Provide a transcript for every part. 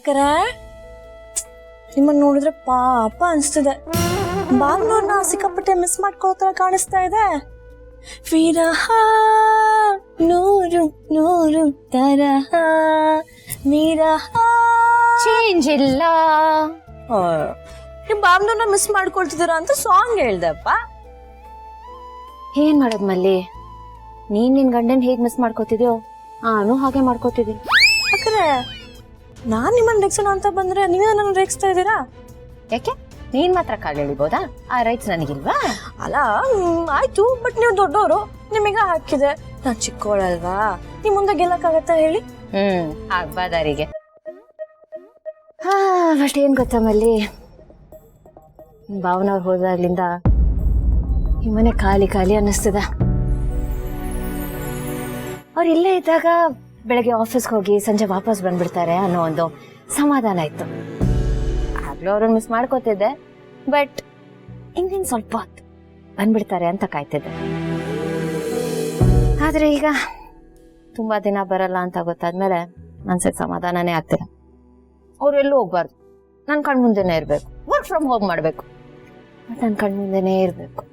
ಅಕ್ಕರ ನಿಮ್ಮನ್ನ ನೋಡಿದ್ರೆ ಪಾಪ ಅನ್ಸ್ತಿದೆ. ಬಾಗ್ನೂರ್ನ ಸಿಕ್ಕಾಪಟ್ಟೆ ಮಿಸ್ ಮಾಡ್ಕೊಳ್ತಾರ ಕಾಣಿಸ್ತಾ ಇದೆ. ವಿರಹ ನೂರು ನೂರು ತರಹ ವಿರಹ ಚೇಂಜ್ ಇಲ್ಲ. ನಿಮ್ ಬಾಗ್ನೂರ್ನ ಮಿಸ್ ಮಾಡ್ಕೊಳ್ತಿದ್ದೀರಾ ಅಂತ ಸಾಂಗ್ ಹೇಳ್ದಪ್ಪ. ಏನ್ ಮಾಡೋದ್ ಮಲ್ಲಿ, ನೀನ್ ನಿನ್ ಗಂಡನ್ ಹೇಗ್ ಮಿಸ್ ಮಾಡ್ಕೋತಿದ್ಯೋ ನಾನು ಹಾಗೆ ಮಾಡ್ಕೋತಿದ್ದೀನಿ. ಅಕ್ಕರೆ ನಾನ್ ನಿಮ್ಮನ್ನ ರೇಗ್ಸೋಣ ಅಂತ ಬಂದ್ರೆ ನೀವೇ ನನ್ನ ರೇಗಿಸ್ತಾ ಇದ್ದೀರಾ. ಯಾಕೆ ನೀನ್ ಮಾತ್ರ ಕಾಲ್ ಎಳಿಬೋದಾ? ಆ ರೈಟ್ಸ್ ನನಗಿಲ್ವಾ? ಅಲ್ಲ ಆಯ್ತು, ಬಟ್ ನೀವು ದೊಡ್ಡವರು, ನಿಮಗ ಹಾಕಿದೆ. ನಾನ್ ಚಿಕ್ಕವಳಲ್ವಾ, ನಿಮ್ ಮುಂದೆ ಗೆಲ್ಲಕ್ಕಾಗತ್ತಾ ಹೇಳಿ? ಆಗ್ಬಾದಾರಿಗೆ. ಬಟ್ ಏನ್ ಗೊತ್ತಾ ಮಲ್ಲಿ, ಭಾವನವ್ರು ಹೋದಾಗ್ಲಿಂದ ಈ ಮನೆ ಖಾಲಿ ಖಾಲಿ ಅನ್ನಿಸ್ತದ. ಅವ್ರು ಇಲ್ಲೇ ಇದ್ದಾಗ ಬೆಳಗ್ಗೆ ಆಫೀಸ್ಗೆ ಹೋಗಿ ಸಂಜೆ ವಾಪಸ್ ಬಂದ್ಬಿಡ್ತಾರೆ ಅನ್ನೋ ಒಂದು ಸಮಾಧಾನ ಇತ್ತು. ಆಗ್ಲೂ ಅವ್ರನ್ನ ಮಿಸ್ ಮಾಡ್ಕೋತಿದ್ದೆ, ಬಟ್ ಇನ್ನೇನು ಸ್ವಲ್ಪ ಹೊತ್ತು ಬಂದ್ಬಿಡ್ತಾರೆ ಅಂತ ಕಾಯ್ತಿದ್ದೆ. ಆದ್ರೆ ಈಗ ತುಂಬಾ ದಿನ ಬರಲ್ಲ ಅಂತ ಗೊತ್ತಾದ್ಮೇಲೆ ಮನ್ಸಿಗೆ ಸಮಾಧಾನನೇ ಆಗ್ತಿಲ್ಲ. ಅವ್ರು ಎಲ್ಲೂ ಹೋಗ್ಬಾರ್ದು, ನನ್ನ ಕಣ್ಮುಂದೆನೇ ಇರ್ಬೇಕು. ವರ್ಕ್ ಫ್ರಮ್ ಹೋಮ್ ಮಾಡ್ಬೇಕು, ಬಟ್ ನನ್ನ ಕಣ್ಮುಂದೆನೇ ಇರ್ಬೇಕು.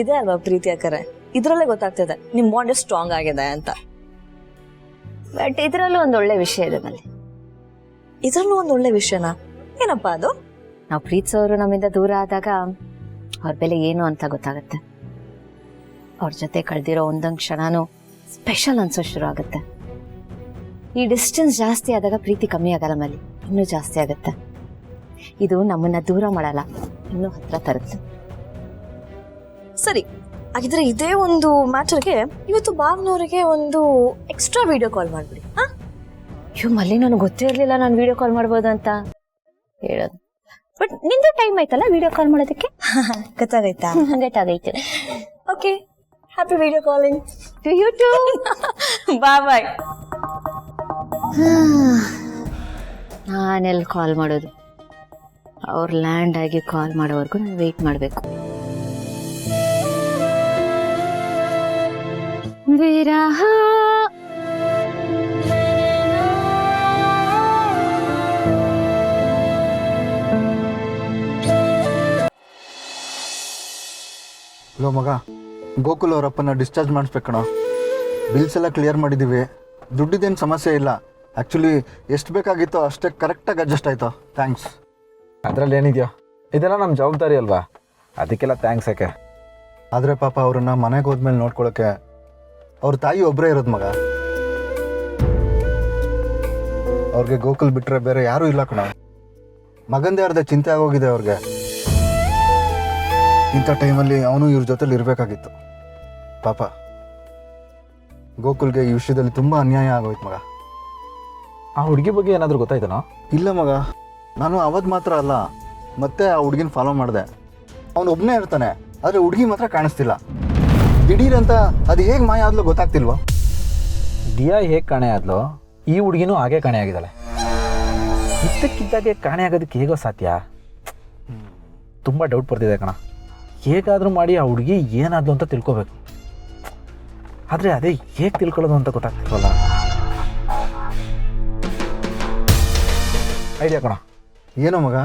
ಇದೆ ಅಲ್ವಾ ಪ್ರೀತಿ ಅಕ್ಕರೆ, ಇದ್ರಲ್ಲೇ ಗೊತ್ತಾಗ್ತದೆ ನಿಮ್ ಬಾಂಡ್ ಸ್ಟ್ರಾಂಗ್ ಆಗಿದೆ ಅಂತ. ಬಟ್ ಇದ್ರಲ್ಲೂ ಒಂದು ಒಳ್ಳೆ ವಿಷಯ ಇದೆ ಮಲ್ಲಿ. ಇದ್ರಲ್ಲೂ ಒಂದು ಒಳ್ಳೆ ವಿಷಯನಾ? ಏನಪ್ಪಾ ಅದು? ನಾವು ಪ್ರೀತಿಸೋರು ನಮ್ಮಿಂದ ದೂರ ಆದಾಗ ಅವ್ರ ಬೆಲೆ ಏನು ಅಂತ ಗೊತ್ತಾಗುತ್ತೆ. ಅವ್ರ ಜೊತೆ ಕಳೆದಿರೋ ಒಂದೊಂದು ಕ್ಷಣನೂ ಸ್ಪೆಷಲ್ ಅನ್ಸೋ ಶುರು ಆಗುತ್ತೆ. ಈ ಡಿಸ್ಟೆನ್ಸ್ ಜಾಸ್ತಿ ಆದಾಗ ಪ್ರೀತಿ ಕಮ್ಮಿ ಆಗಲ್ಲ ಮಲ್ಲಿ, ಇನ್ನೂ ಜಾಸ್ತಿ ಆಗುತ್ತೆ. ಇದು ನಮ್ಮನ್ನ ದೂರ ಮಾಡಲ್ಲ, ಇನ್ನೂ ಹತ್ರ ತರುತ್ತೆ. ಸರಿ, ಹಾಗಿದ್ರೆ ಇದೇ ಒಂದು ಮ್ಯಾಟರ್ಗೆ ಇವತ್ತು ಭಾವನವರಿಗೆ ಒಂದು ಎಕ್ಸ್ಟ್ರಾ ವಿಡಿಯೋ ಕಾಲ್ ಮಾಡ್ಬಿಡಿ. ಅಯ್ಯೋ ಮಲ್ಲಿ, ನನಗೆ ಗೊತ್ತೇ ಇರ್ಲಿಲ್ಲ ನಾನು ವಿಡಿಯೋ ಕಾಲ್ ಮಾಡ್ಬೋದು ಅಂತ ಹೇಳೋದು. ಬಟ್ ನಿಂದು ಟೈಮ್ ಆಯ್ತಲ್ಲ ವಿಡಿಯೋ ಕಾಲ್ ಮಾಡೋದಕ್ಕೆ? ಗೊತ್ತಾಗೈತಾ? ಗೊತ್ತಾಗೈತೆ. Okay, happy video calling to you too. Bye bye. ನಾನೆಲ್ಲಿ ಕಾಲ್ ಮಾಡೋದು? ಅವ್ರು ಲ್ಯಾಂಡ್ ಆಗಿ ಕಾಲ್ ಮಾಡೋವರೆಗೂ ನಾನು ವೆಯ್ಟ್ ಮಾಡಬೇಕು. ವಿರಹ ಹಲೋ ಮಗ, ಗೋಕುಲ್ ಅವರಪ್ಪನ ಡಿಸ್ಚಾರ್ಜ್ ಮಾಡಿಸ್ಬೇಕಣ. ಬಿಲ್ಸ್ ಎಲ್ಲ ಕ್ಲಿಯರ್ ಮಾಡಿದ್ದೀವಿ, ದುಡ್ಡಿದ್ದೇನು ಸಮಸ್ಯೆ ಇಲ್ಲ. ಆ್ಯಕ್ಚುಲಿ ಎಷ್ಟು ಬೇಕಾಗಿತ್ತೋ ಅಷ್ಟೇ ಕರೆಕ್ಟಾಗಿ ಅಡ್ಜಸ್ಟ್ ಆಯಿತು. ಥ್ಯಾಂಕ್ಸ್. ಅದರಲ್ಲಿ ಏನಿದೆಯೋ, ಇದೆಲ್ಲ ನಮ್ಮ ಜವಾಬ್ದಾರಿ ಅಲ್ವಾ, ಅದಕ್ಕೆಲ್ಲ ಥ್ಯಾಂಕ್ಸ್ ಯಾಕೆ. ಆದರೆ ಪಾಪ ಅವ್ರನ್ನ ಮನೆಗೆ ಹೋದ್ಮೇಲೆ ನೋಡ್ಕೊಳ್ಳೋಕ್ಕೆ ಅವ್ರ ತಾಯಿ ಒಬ್ಬರೇ ಇರೋದು ಮಗ. ಅವ್ರಿಗೆ ಗೋಕುಲ್ ಬಿಟ್ಟರೆ ಬೇರೆ ಯಾರೂ ಇಲ್ಲ ಕಣ. ಮಗಂದೇ ಅರ್ಧ ಚಿಂತೆ ಆಗೋಗಿದೆ ಅವ್ರಿಗೆ. ಇಂಥ ಟೈಮಲ್ಲಿ ಅವನು ಇವ್ರ ಜೊತೆಲಿ ಇರಬೇಕಾಗಿತ್ತು. ಪಾಪ ಗೋಕುಲ್ಗೆ ಈ ವಿಷಯದಲ್ಲಿ ತುಂಬ ಅನ್ಯಾಯ ಆಗೋಯ್ತು ಮಗ. ಆ ಹುಡುಗಿ ಬಗ್ಗೆ ಏನಾದರೂ ಗೊತ್ತಾಯ್ತನೋ? ಇಲ್ಲ ಮಗ, ನಾನು ಅವತ್ತು ಮಾತ್ರ ಅಲ್ಲ, ಮತ್ತೆ ಆ ಹುಡುಗಿನ ಫಾಲೋ ಮಾಡಿದೆ. ಅವನು ಒಬ್ಬನೇ ಇರ್ತಾನೆ, ಆದರೆ ಹುಡುಗಿ ಮಾತ್ರ ಕಾಣಿಸ್ತಿಲ್ಲ. ದಿಢೀರಂತ ಅದು ಹೇಗೆ ಮಾಯ ಆದ್ಲೋ ಗೊತ್ತಾಗ್ತಿಲ್ವ? ದಿಯಾ ಹೇಗೆ ಕಾಣೆ ಆದ್ಲೋ ಈ ಹುಡುಗಿನೂ ಹಾಗೆ ಕಾಣೆ ಆಗಿದ್ದಾಳೆ. ಇದ್ದಕ್ಕಿದ್ದಾಗೆ ಕಾಣೆ ಆಗೋದಕ್ಕೆ ಹೇಗೋ ಸಾಧ್ಯ? ತುಂಬ ಡೌಟ್ ಬರ್ತಿದೆ ಕಣ. ಹೇಗಾದರೂ ಮಾಡಿ ಆ ಹುಡುಗಿ ಏನಾದ್ಲು ಅಂತ ತಿಳ್ಕೊಬೇಕು. ಆದರೆ ಅದೇ ಹೇಗೆ ತಿಳ್ಕೊಳ್ಳೋದು ಅಂತ ಗೊತ್ತಾಗ್ತಿಲ್ವಲ್ಲ. ಐಡಿಯಾ ಕಣ. ಏನೋ ಮಗ?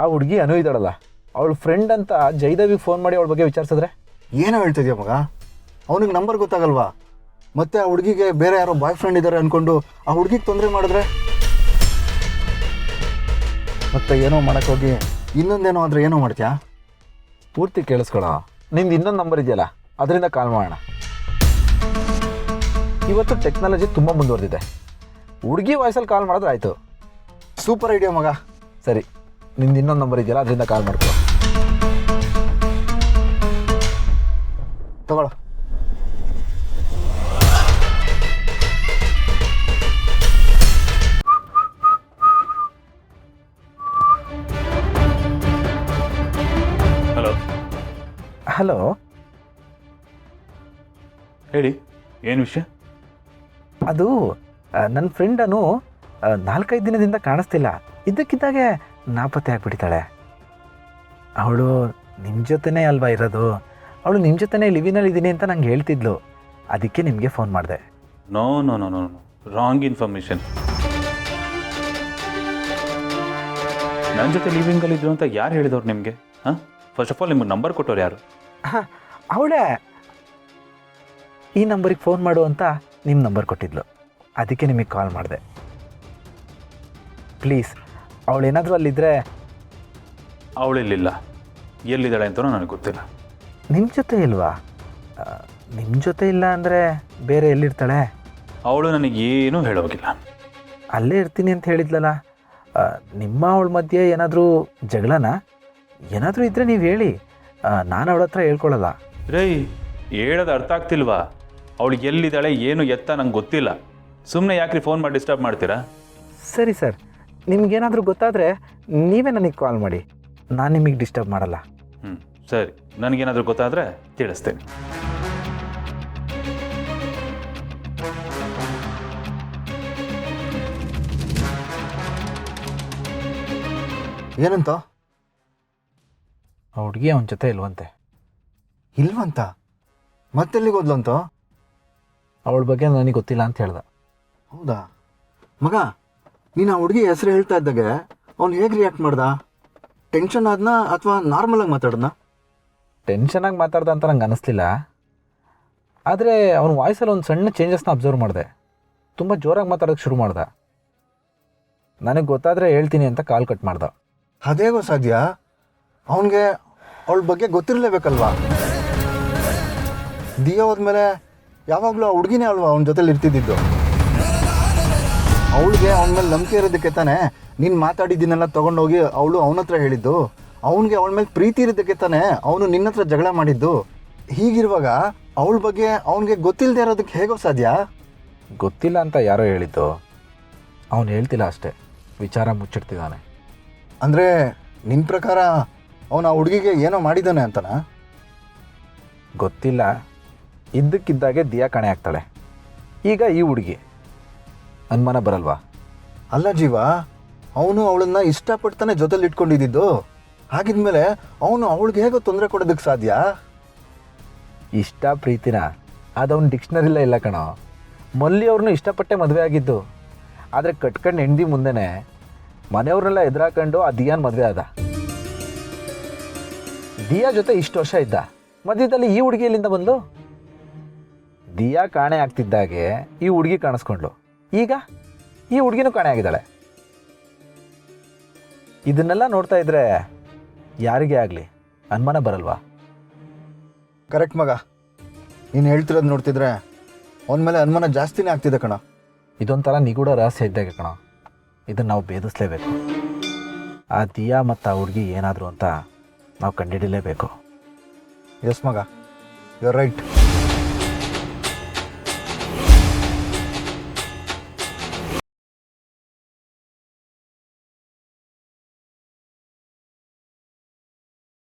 ಆ ಹುಡುಗಿ ಅನು ಇದ್ದಾಳಲ್ಲ, ಅವಳ ಫ್ರೆಂಡ್ ಅಂತ ಜೈದೇವಿಗೆ ಫೋನ್ ಮಾಡಿ ಅವಳ ಬಗ್ಗೆ ವಿಚಾರಿಸಿದ್ರೆ? ಏನೋ ಹೇಳ್ತಿದ್ಯಾ ಮಗ? ಅವನಿಗೆ ನಂಬರ್ ಗೊತ್ತಾಗಲ್ವಾ? ಮತ್ತೆ ಆ ಹುಡುಗಿಗೆ ಬೇರೆ ಯಾರೋ ಬಾಯ್ ಫ್ರೆಂಡ್ ಇದ್ದಾರೆ ಅಂದ್ಕೊಂಡು ಆ ಹುಡುಗಿಗೆ ತೊಂದರೆ ಮಾಡಿದ್ರೆ ಮತ್ತೆ ಏನೋ ಮಾಡೋಕ್ಕೋಗಿ ಇನ್ನೊಂದೇನೋ ಆದರೆ ಏನೋ ಮಾಡ್ತೀಯಾ? ಪೂರ್ತಿ ಕೇಳಿಸ್ಕೊಳ. ನಿಂದು ಇನ್ನೊಂದು ನಂಬರ್ ಇದೆಯಲ್ಲ, ಅದರಿಂದ ಕಾಲ್ ಮಾಡೋಣ. ಇವತ್ತು ಟೆಕ್ನಾಲಜಿ ತುಂಬ ಮುಂದುವರೆದಿದೆ. ಹುಡುಗಿ ವಾಯ್ಸಲ್ಲಿ ಕಾಲ್ ಮಾಡಿದ್ರೆ ಆಯಿತು. ಸೂಪರ್ ಐಡಿಯಾ ಮಗ. ಸರಿ, ನಿಂದು ಇನ್ನೊಂದು ನಂಬರ್ ಇದೆಯಲ್ಲ, ಅದರಿಂದ ಕಾಲ್ ಮಾಡ್ಕೊ. ತಗೊಳ್ಳೋ. ಹಲೋ. ಹಲೋ, ಹೇಳಿ, ಏನು ವಿಷಯ? ಅದು ನನ್ನ ಫ್ರೆಂಡನು 4-5 ದಿನದಿಂದ ಕಾಣಿಸ್ತಿಲ್ಲ. ಇದ್ದಕ್ಕಿದ್ದಾಗೆ ನಾಪತ್ತೆ ಆಗಿಬಿಡ್ತಾಳೆ. ಅವಳು ನಿಮ್ಮ ಜೊತೆನೇ ಅಲ್ವಾ ಇರೋದು? ಅವಳು ನಿಮ್ಮ ಜೊತೆನೇ ಲಿವಿನಲ್ಲಿ ಇದ್ದೀನಿ ಅಂತ ನಂಗೆ ಹೇಳ್ತಿದ್ಲು. ಅದಕ್ಕೆ ನಿಮಗೆ ಫೋನ್ ಮಾಡಿದೆ. No no no no no wrong information. ನನ್ನ ಜೊತೆ ಲಿವಿಂಗಲ್ಲಿ ಇದ್ರು ಅಂತ ಯಾರು ಹೇಳಿದವ್ರು ನಿಮಗೆ? ಹಾಂ, ಫಸ್ಟ್ ಆಫ್ ಆಲ್ ನಿಮ್ಗೆ ನಂಬರ್ ಕೊಟ್ಟವ್ರು ಯಾರು? ಅವಳೇ ಈ ನಂಬರಿಗೆ ಫೋನ್ ಮಾಡು ಅಂತ ನಿಮ್ಮ ನಂಬರ್ ಕೊಟ್ಟಿದ್ಲು, ಅದಕ್ಕೆ ನಿಮಗೆ ಕಾಲ್ ಮಾಡಿದೆ. ಪ್ಲೀಸ್ ಅವಳೇನಾದರೂ ಅಲ್ಲಿದ್ದರೆ. ಅವಳಿಲ್ಲ, ಎಲ್ಲಿದ್ದಾಳೆ ಅಂತಲೂ ನನಗೆ ಗೊತ್ತಿಲ್ಲ. ನಿಮ್ಮ ಜೊತೆ ಇಲ್ವಾ? ನಿಮ್ಮ ಜೊತೆ ಇಲ್ಲ ಅಂದರೆ ಬೇರೆ ಎಲ್ಲಿರ್ತಾಳೆ? ಅವಳು ನನಗೇನೂ ಹೇಳೋಗಿಲ್ಲ. ಅಲ್ಲೇ ಇರ್ತೀನಿ ಅಂತ ಹೇಳಿದ್ಲಲ್ಲ. ನಿಮ್ಮ ಅವಳ ಮಧ್ಯೆ ಏನಾದರೂ ಜಗಳನ? ಏನಾದರೂ ಇದ್ದರೆ ನೀವು ಹೇಳಿ, ನಾನು ಅವಳ ಹತ್ರ ಹೇಳ್ಕೊಳ್ಳಲ್ಲ. ರೈ, ಹೇಳೋದು ಅರ್ಥ ಆಗ್ತಿಲ್ವಾ? ಅವಳಿಗೆ ಎಲ್ಲಿದ್ದಾಳೆ ಏನು ಎತ್ತ ನಂಗೆ ಗೊತ್ತಿಲ್ಲ. ಸುಮ್ಮನೆ ಯಾಕ್ರಿ ಫೋನ್ ಮಾಡಿ ಡಿಸ್ಟರ್ಬ್ ಮಾಡ್ತೀರಾ? ಸರಿ ಸರ್, ನಿಮ್ಗೇನಾದರೂ ಗೊತ್ತಾದರೆ ನೀವೇ ನನಗೆ ಕಾಲ್ ಮಾಡಿ, ನಾನು ನಿಮಗೆ ಡಿಸ್ಟರ್ಬ್ ಮಾಡಲ್ಲ. ಸರಿ, ನನಗೇನಾದರೂ ಗೊತ್ತಾದರೆ ತಿಳಿಸ್ತೇನೆ. ಏನಂತ? ಆ ಹುಡುಗಿ ಅವನ ಜೊತೆ ಇಲ್ವಂತೆ. ಇಲ್ವಂತ? ಮತ್ತೆಲ್ಲಿಗೆ ಹೋದ್ಲಂತ? ಅವಳ ಬಗ್ಗೆ ನನಗೆ ಗೊತ್ತಿಲ್ಲ ಅಂತ ಹೇಳ್ದ. ಹೌದಾ ಮಗ, ನೀನು ಆ ಹುಡುಗಿ ಹೆಸರು ಹೇಳ್ತಾ ಇದ್ದಾಗೆ ಅವ್ನು ಹೇಗೆ ರಿಯಾಕ್ಟ್ ಮಾಡ್ದ? ಟೆನ್ಷನ್ ಆದ್ನಾ ಅಥವಾ ನಾರ್ಮಲಾಗಿ ಮಾತಾಡ್ದ? ಟೆನ್ಷನಾಗಿ ಮಾತಾಡ್ದ ಅಂತ ನಂಗೆ ಅನ್ನಿಸ್ಲಿಲ್ಲ. ಆದರೆ ಅವನ ವಾಯ್ಸಲ್ಲಿ ಒಂದು ಸಣ್ಣ ಚೇಂಜಸ್ನ ಅಬ್ಸರ್ವ್ ಮಾಡಿದೆ. ತುಂಬ ಜೋರಾಗಿ ಮಾತಾಡೋಕ್ಕೆ ಶುರು ಮಾಡ್ದ. ನನಗೆ ಗೊತ್ತಾದರೆ ಹೇಳ್ತೀನಿ ಅಂತ ಕಾಲ್ ಕಟ್ ಮಾಡ್ದ. ಅದೇಗೋ ಸಾಧ್ಯ? ಅವನಿಗೆ ಅವಳ ಬಗ್ಗೆ ಗೊತ್ತಿರಲೇಬೇಕಲ್ವಾ? ದಿಯಾ ಹೋದ್ಮೇಲೆ ಯಾವಾಗಲೂ ಆ ಹುಡುಗಿನೇ ಅಲ್ವಾ ಅವನ ಜೊತೆಲಿ ಇರ್ತಿದ್ದಿದ್ದು? ಅವಳಿಗೆ ಅವನ ಮೇಲೆ ನಂಬಿಕೆ ಇರೋದಕ್ಕೆ ತಾನೇ ನೀನು ಮಾತಾಡಿದ್ದೀನೆಲ್ಲ ತೊಗೊಂಡೋಗಿ ಅವಳು ಅವನ ಹತ್ರ ಹೇಳಿದ್ದು. ಅವನಿಗೆ ಅವಳ ಮೇಲೆ ಪ್ರೀತಿ ಇರೋದಕ್ಕೆ ತಾನೇ ಅವನು ನಿನ್ನ ಹತ್ರ ಜಗಳ ಮಾಡಿದ್ದು. ಹೀಗಿರುವಾಗ ಅವಳ ಬಗ್ಗೆ ಅವನಿಗೆ ಗೊತ್ತಿಲ್ಲದೆ ಇರೋದಕ್ಕೆ ಹೇಗೋ ಸಾಧ್ಯ? ಗೊತ್ತಿಲ್ಲ ಅಂತ ಯಾರೋ ಹೇಳಿದ್ದು, ಅವನು ಹೇಳ್ತಿಲ್ಲ ಅಷ್ಟೇ, ವಿಚಾರ ಮುಚ್ಚಿಡ್ತಿದ್ದಾನೆ. ಅಂದರೆ ನಿನ್ನ ಪ್ರಕಾರ ಅವನು ಆ ಹುಡುಗಿಗೆ ಏನೋ ಮಾಡಿದ್ದಾನೆ ಅಂತನಾ? ಗೊತ್ತಿಲ್ಲ. ಇದ್ದಕ್ಕಿದ್ದಾಗೆ ದಿಯಾ ಕಾಣೆ ಆಗ್ತಾಳೆ. ಈಗ ಈ ಹುಡುಗಿ ಅನುಮಾನ ಬರಲ್ವಾ? ಅಲ್ಲ ಜೀವ, ಅವನು ಅವಳನ್ನ ಇಷ್ಟಪಡ್ತಾನೆ ಜೊತೆಲಿ ಇಟ್ಕೊಂಡಿದ್ದು. ಹಾಗಿದ್ಮೇಲೆ ಅವನು ಅವಳಿಗೆ ಹೇಗೋ ತೊಂದರೆ ಕೊಡೋದಕ್ಕೆ ಸಾಧ್ಯ? ಇಷ್ಟ ಪ್ರೀತಿನ ಅದವನು ಡಿಕ್ಷನರಿಲ್ಲ ಇಲ್ಲ ಕಣೋ. ಮಲ್ಲಿ ಅವ್ರನ್ನೂ ಇಷ್ಟಪಟ್ಟೆ ಮದುವೆ ಆಗಿದ್ದು. ಆದರೆ ಕಟ್ಕೊಂಡು ಹೆಂಡತಿ ಮುಂದೆನೇ ಮನೆಯವ್ರನ್ನೆಲ್ಲ ಎದುರಾಕೊಂಡು ಆ ದಿಯಾನ್ ಮದುವೆ ಆದ. ದಿಯಾ ಜೊತೆ ಇಷ್ಟು ವರ್ಷ ಇದ್ದ, ಮಧ್ಯದಲ್ಲಿ ಈ ಹುಡುಗಿ ಎಲ್ಲಿಂದ ಬಂದು? ದಿಯಾ ಕಾಣೆ ಆಗ್ತಿದ್ದಾಗೆ ಈ ಹುಡುಗಿ ಕಾಣಿಸ್ಕೊಂಡ್ಲು. ಈಗ ಈ ಹುಡುಗಿನೂ ಕಾಣೆ ಆಗಿದ್ದಾಳೆ. ಇದನ್ನೆಲ್ಲ ನೋಡ್ತಾ ಇದ್ರೆ ಯಾರಿಗೇ ಆಗಲಿ ಅನುಮಾನ ಬರಲ್ವಾ? ಕರೆಕ್ಟ್ ಮಗ, ನೀನು ಹೇಳ್ತಿರೋದು ನೋಡ್ತಿದ್ರೆ ಅವನ ಮೇಲೆ ಅನುಮಾನ ಜಾಸ್ತಿನೇ ಆಗ್ತಿದೆ ಕಣ. ಇದೊಂಥರ ನಿಗೂಢ ರಹಸ್ಯ ಇದ್ದಾಗೆ ಕಣೋ. ಇದನ್ನು ನಾವು ಭೇದಿಸಲೇಬೇಕು. ಆ ದಿಯಾ ಮತ್ತು ಆ ಹುಡುಗಿ ಏನಾದರೂ ಅಂತ ನಾವು ಕಂಡುಹಿಡಿಯಲೇಬೇಕು. ಎಸ್ ಮಗ, ಯು ಆರ್ ರೈಟ್.